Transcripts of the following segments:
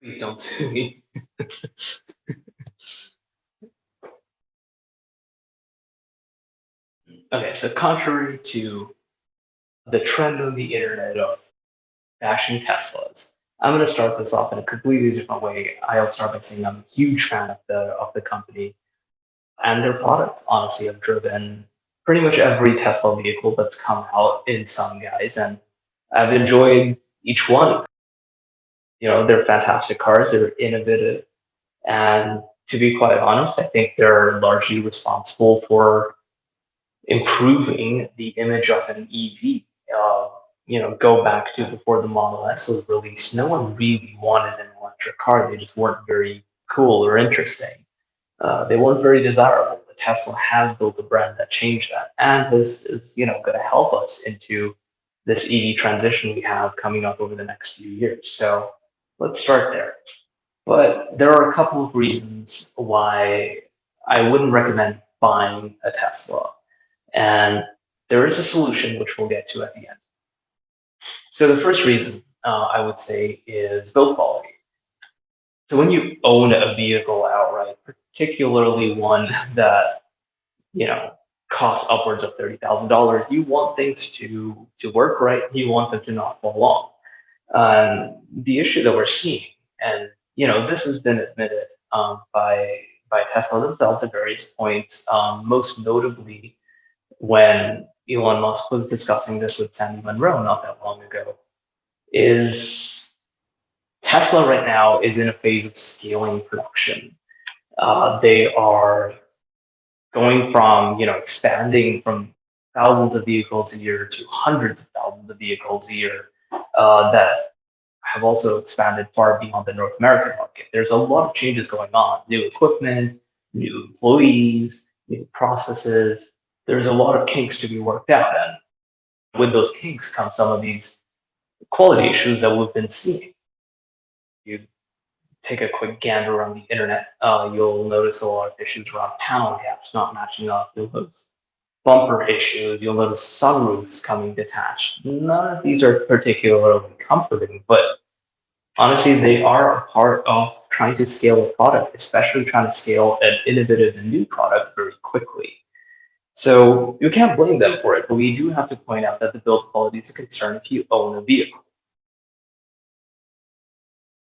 Please don't sue me. Okay, so contrary to the trend on the internet of bashing Teslas, I'm going to start this off in a completely different way. I'll start by saying I'm a huge fan of the company and their products. Honestly, I've driven pretty much every Tesla vehicle that's come out in some guys, and I've enjoyed each one. They're fantastic cars. They're innovative, and to be quite honest, I think they're largely responsible for improving the image of an EV. Go back to before the Model S was released, no one really wanted an electric car. They just weren't very cool or interesting. They weren't very desirable. But Tesla has built a brand that changed that, and this is going to help us into this EV transition we have coming up over the next few years. So let's start there. But there are a couple of reasons why I wouldn't recommend buying a Tesla. And there is a solution which we'll get to at the end. So the first reason I would say is build quality. So when you own a vehicle outright, particularly one that you know costs upwards of $30,000, you want things to work right. You want them to not fall off. The issue that we're seeing, and this has been admitted by Tesla themselves at various points, most notably when Elon Musk was discussing this with Sandy Munro not that long ago, is Tesla right now is in a phase of scaling production. They are going from expanding from thousands of vehicles a year to hundreds of thousands of vehicles a year that have also expanded far beyond the North American market. There's a lot of changes going on, new equipment, new employees, new processes. There's a lot of kinks to be worked out. And with those kinks come some of these quality issues that we've been seeing. You take a quick gander around the internet, you'll notice a lot of issues around panel gaps not matching up. You'll notice bumper issues. You'll notice sunroofs coming detached. None of these are particularly comforting, but honestly, they are a part of trying to scale a product, especially trying to scale an innovative and new product very quickly. So you can't blame them for it, but we do have to point out that the build quality is a concern if you own a vehicle.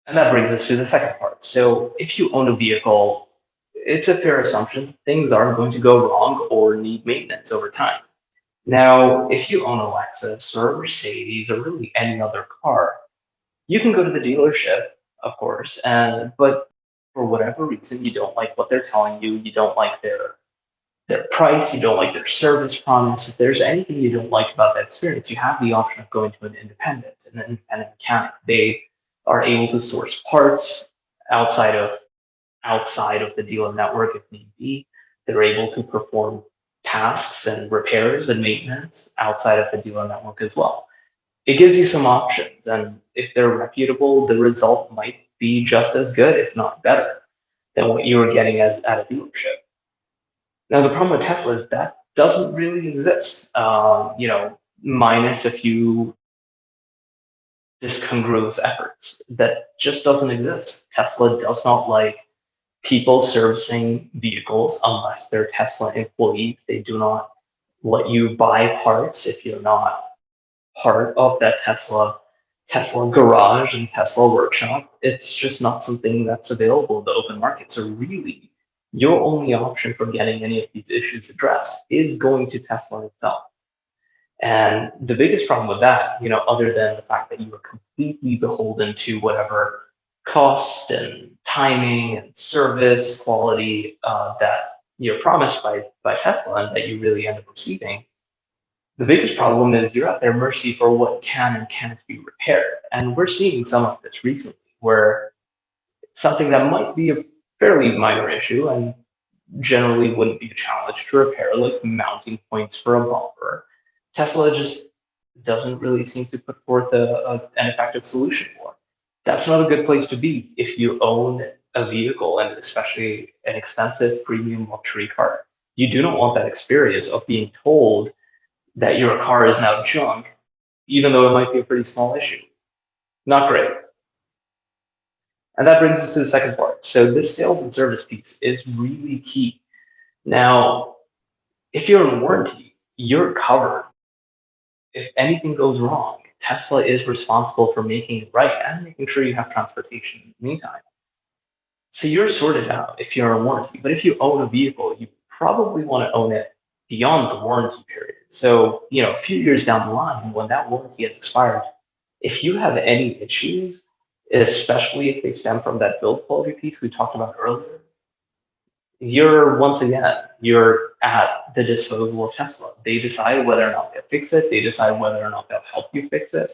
And that brings us to the second part. So if you own a vehicle, it's a fair assumption things are going to go wrong or need maintenance over time. Now, if you own a Lexus or a Mercedes or really any other car, you can go to the dealership, of course, and but for whatever reason you don't like what they're telling you, you don't like their price, you don't like their service promise. If there's anything you don't like about that experience, you have the option of going to an independent mechanic. They are able to source parts outside of outside of the dealer network if need be. They're able to perform tasks and repairs and maintenance outside of the dealer network as well. It gives you some options, and if they're reputable, the result might be just as good, if not better, than what you were getting as at a dealership. Now, the problem with Tesla is that doesn't really exist. Minus a few discongruous efforts, that just doesn't exist. Tesla does not like people servicing vehicles unless they're Tesla employees. They do not let you buy parts if you're not part of that Tesla garage and Tesla workshop. It's just not something that's available in the open market. So really, your only option for getting any of these issues addressed is going to Tesla itself. And the biggest problem with that, other than the fact that you are completely beholden to whatever cost and timing and service quality that you're promised by Tesla and that you really end up receiving, the biggest problem is you're at their mercy for what can and can't be repaired. And we're seeing some of this recently where something that might be a fairly minor issue and generally wouldn't be a challenge to repair, like mounting points for a bumper, Tesla just doesn't really seem to put forth an effective solution for. That's not a good place to be if you own a vehicle and especially an expensive premium luxury car. You do not want that experience of being told that your car is now junk, even though it might be a pretty small issue. Not great. And that brings us to the second part. So this sales and service piece is really key. Now, if you're in warranty, you're covered. If anything goes wrong, Tesla is responsible for making it right and making sure you have transportation in the meantime. So you're sorted out if you're in warranty. But if you own a vehicle, you probably want to own it beyond the warranty period. So, a few years down the line, when that warranty has expired, if you have any issues, especially if they stem from that build quality piece we talked about earlier, you're at the disposal of Tesla. They decide whether or not they'll fix it. They decide whether or not they'll help you fix it,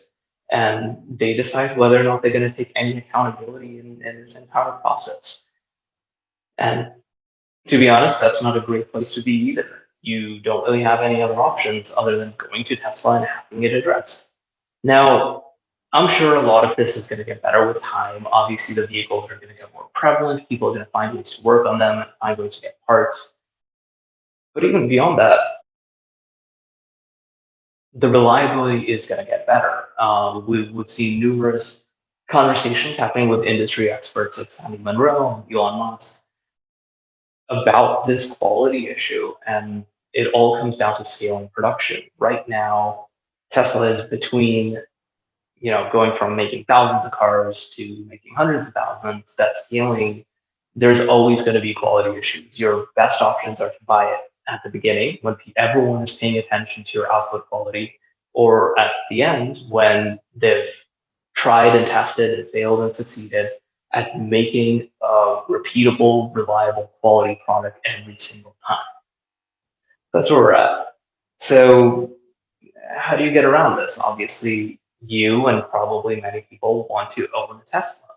and they decide whether or not they're going to take any accountability in this entire process. And to be honest, that's not a great place to be either. You don't really have any other options other than going to Tesla and having it addressed. Now, I'm sure a lot of this is going to get better with time. Obviously, the vehicles are going to get more prevalent. People are going to find ways to work on them, find ways to get parts. But even beyond that, the reliability is going to get better. We've seen numerous conversations happening with industry experts like Sandy Monroe and Elon Musk about this quality issue, and it all comes down to scaling production. Right now, Tesla is between going from making thousands of cars to making hundreds of thousands. That scaling, there's always going to be quality issues. Your best options are to buy it at the beginning when everyone is paying attention to your output quality, or at the end when they've tried and tested and failed and succeeded at making a repeatable, reliable, quality product every single time. That's where we're at. So, how do you get around this? Obviously, you and probably many people want to own a Tesla.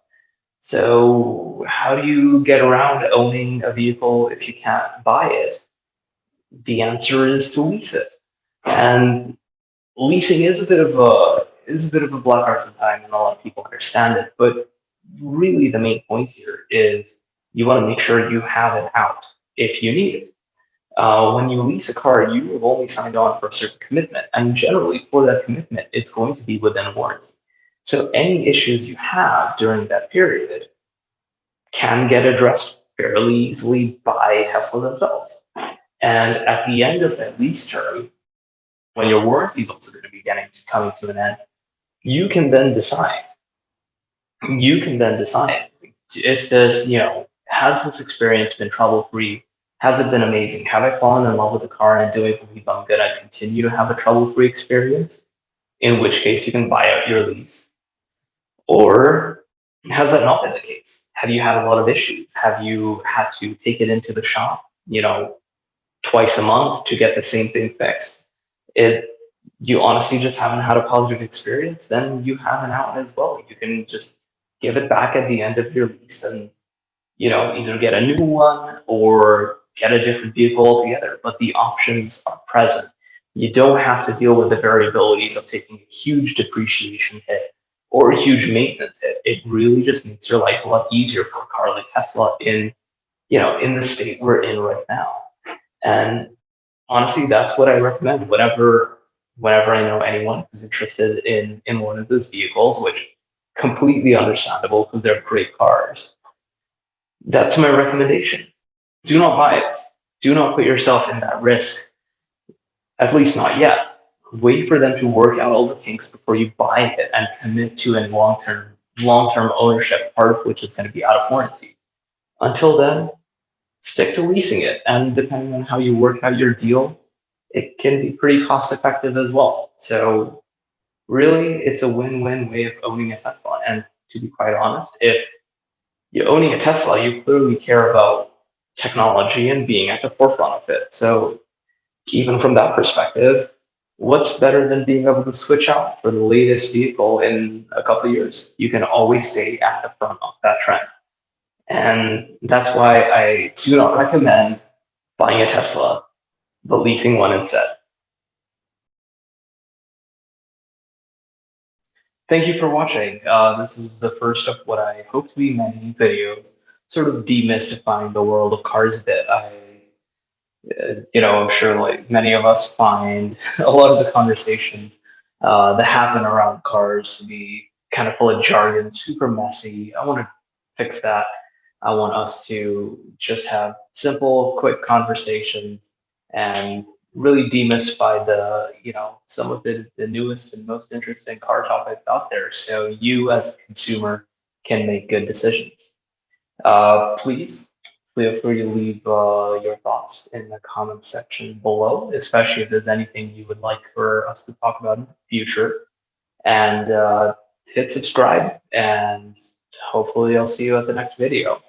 So, how do you get around owning a vehicle if you can't buy it? The answer is to lease it. And leasing is a bit of a black art sometimes, and a lot of people understand it. But really, the main point here is you want to make sure you have it out if you need it. When you lease a car, you have only signed on for a certain commitment, and generally for that commitment, it's going to be within a warranty. So any issues you have during that period can get addressed fairly easily by Tesla themselves. And at the end of that lease term, when your warranty is also going to be coming to an end, you can then decide. You can then decide, is this, has this experience been trouble free? Has it been amazing? Have I fallen in love with the car and do I believe I'm going to continue to have a trouble free experience? In which case you can buy out your lease. Or has that not been the case? Have you had a lot of issues? Have you had to take it into the shop, twice a month to get the same thing fixed? If you honestly just haven't had a positive experience, then you have an out as well. You can just give it back at the end of your lease and either get a new one or get a different vehicle altogether. But the options are present. You don't have to deal with the variabilities of taking a huge depreciation hit or a huge maintenance hit. It really just makes your life a lot easier for a car like Tesla in the state we're in right now. And honestly, that's what I recommend whenever I know anyone who's interested in one of those vehicles, which completely understandable because they're great cars. That's my recommendation. Do not buy it. Do not put yourself in that risk, at least not yet. Wait for them to work out all the kinks before you buy it and commit to a long-term ownership, part of which is going to be out of warranty. Until then, stick to leasing it. And depending on how you work out your deal, it can be pretty cost effective as well. So really, it's a win-win way of owning a Tesla. And to be quite honest, if you're owning a Tesla, you clearly care about technology and being at the forefront of it. So even from that perspective, what's better than being able to switch out for the latest vehicle in a couple of years? You can always stay at the front of that trend. And that's why I do not recommend buying a Tesla, but leasing one instead. Thank you for watching. This is the first of what I hope to be many videos, sort of demystifying the world of cars a bit. I'm sure like many of us find a lot of the conversations that happen around cars to be kind of full of jargon, super messy. I want to fix that. I want us to just have simple, quick conversations and really demystify some of the newest and most interesting car topics out there so you as a consumer can make good decisions. Please feel free to leave your thoughts in the comments section below, especially if there's anything you would like for us to talk about in the future. And hit subscribe, and hopefully I'll see you at the next video.